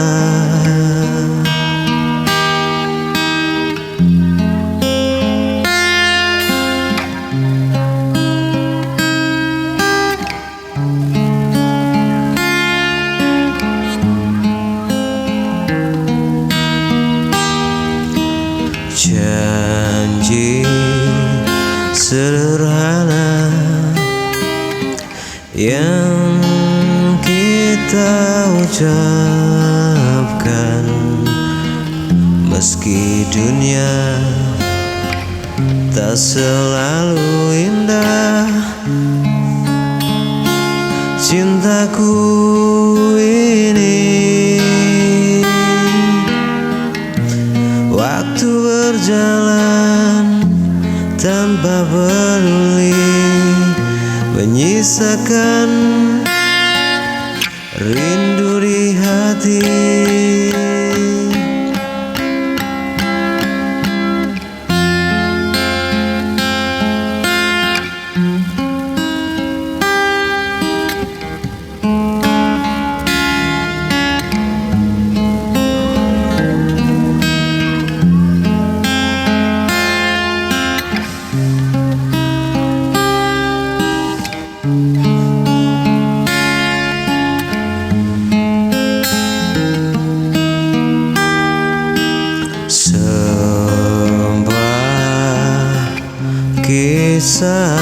kita ucapkan, meski dunia tak selalu indah. Cintaku ini, waktu berjalan tanpa peduli, menyisakan rindu di hati. Kisah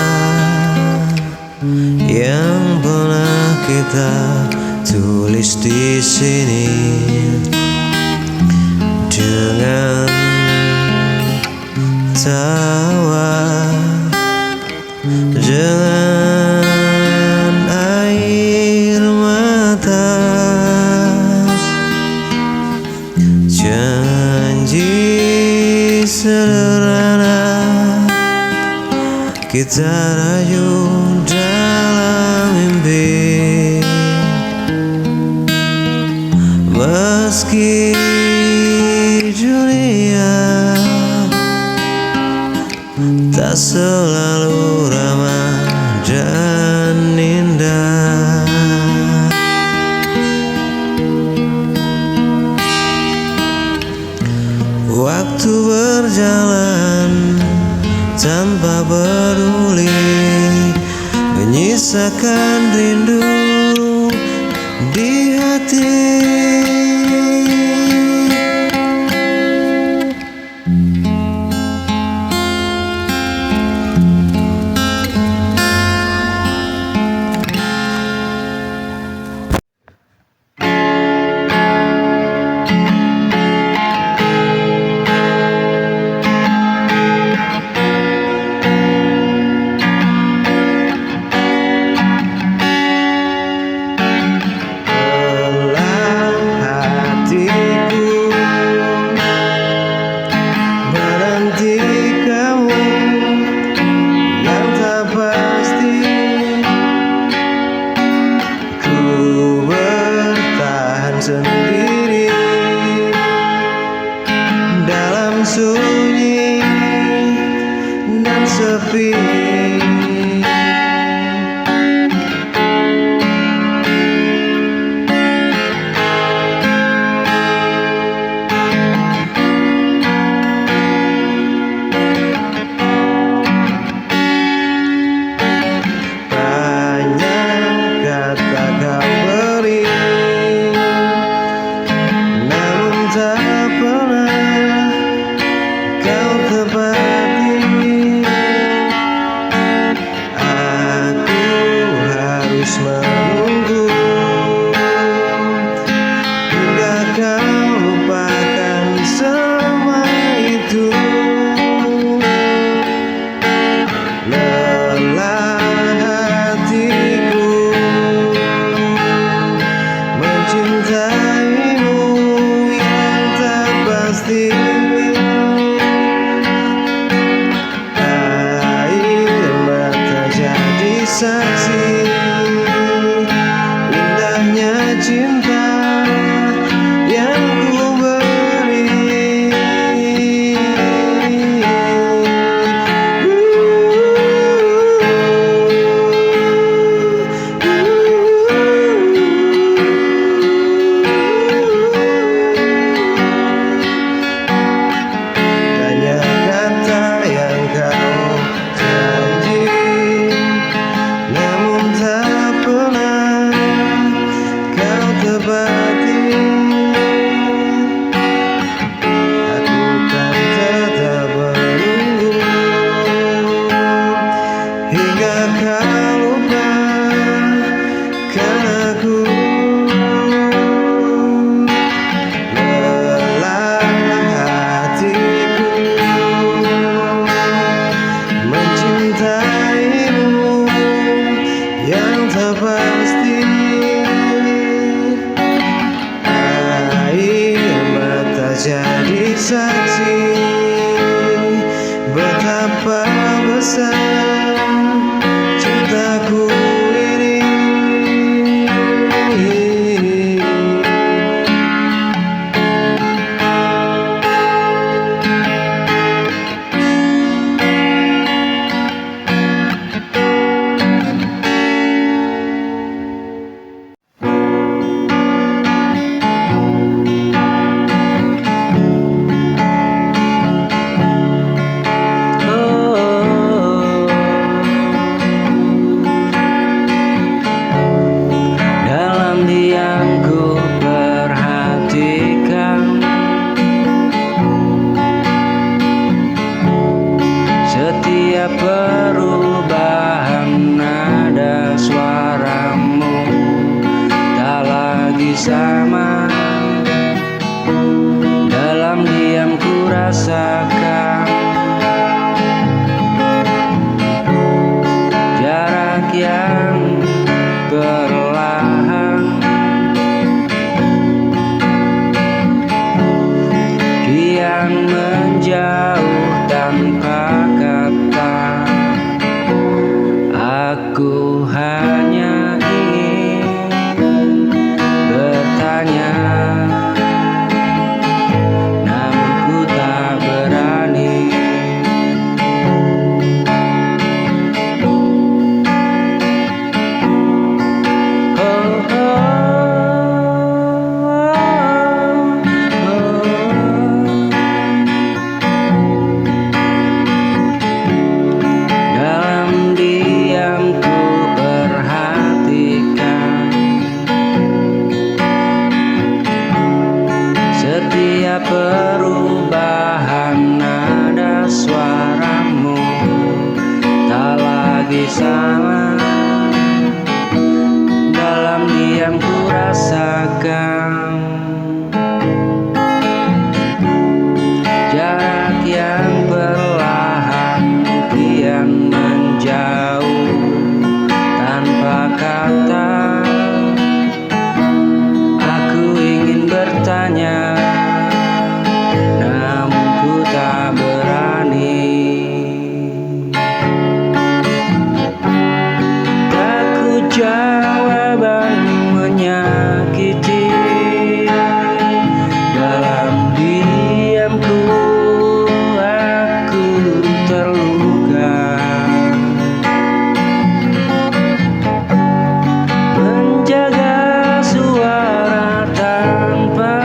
yang pernah kita tulis di sini dengan tawa, dengan air mata, janji sederhana kita rayu dalam mimpi. Meski dunia tak selalu ramah dan indah, waktu berjalan tanpa peduli, menyisakan rindu di hati. bersaksi betapa besar cintaku ini. Dalam diam ku perhatikan setiap perubahan nada suaramu tak lagi sama. Dalam diam ku rasakan jarak yang perlahan kian menjauh tanpa kata. Aku hanya ingin bertanya, namun ku tak berani. Dalam diam ku perhatikan setiap perubahan nada suaramu tak lagi sama. Dalam diam ku rasakan jarak yang perlahan kian menjauh tanpa kata. Aku ingin bertanya, namun ku tak berani. Takut jawaban menyakiti. Dalam diamku aku terluka, menjaga suara tanpa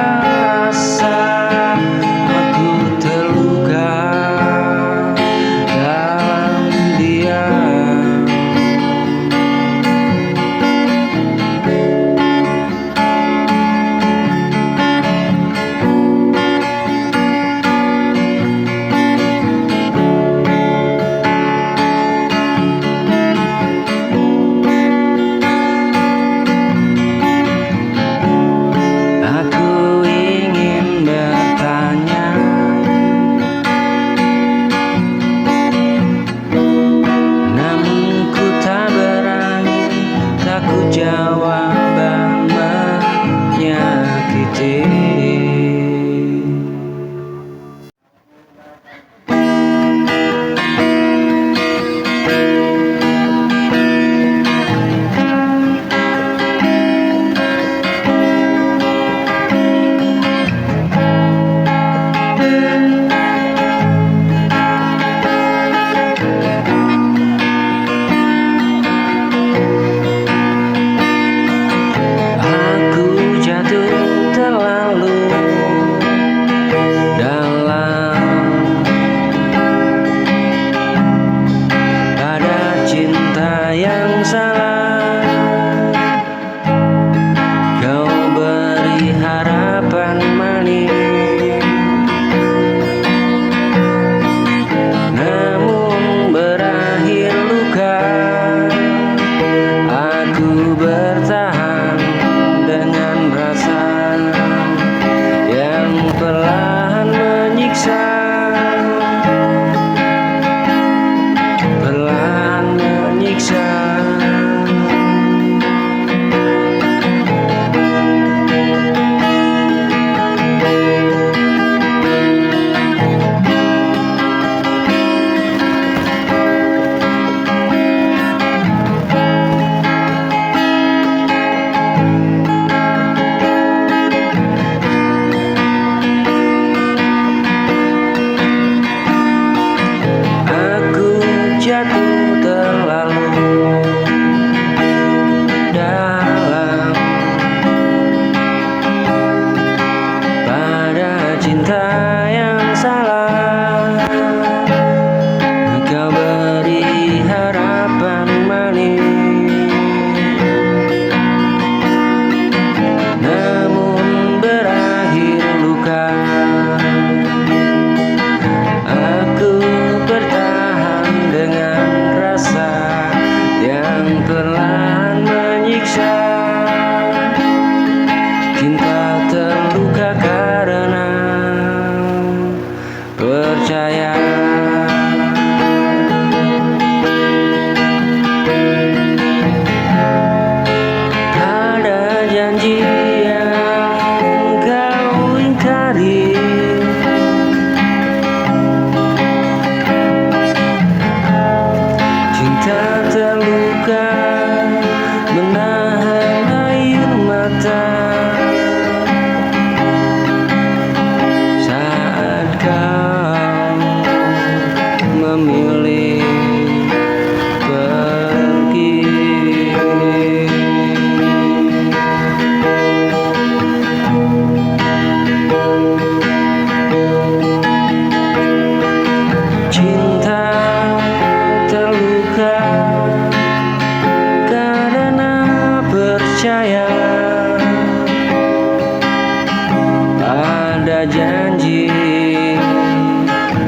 ada janji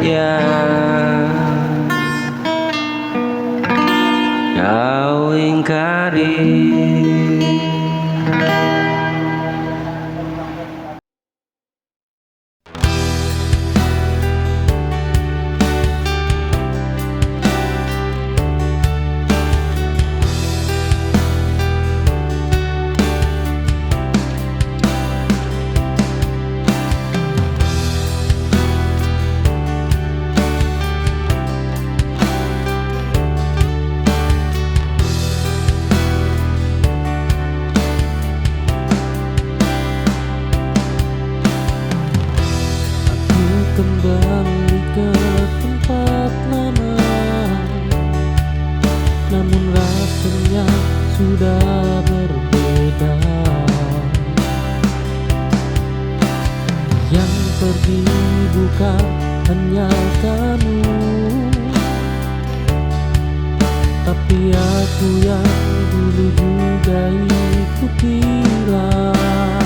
yang kau ingkari. Kembali ke tempat lama, namun rasanya sudah berbeda. Yang pergi bukan hanya kamu, tapi aku yang dulu juga ikut hilang.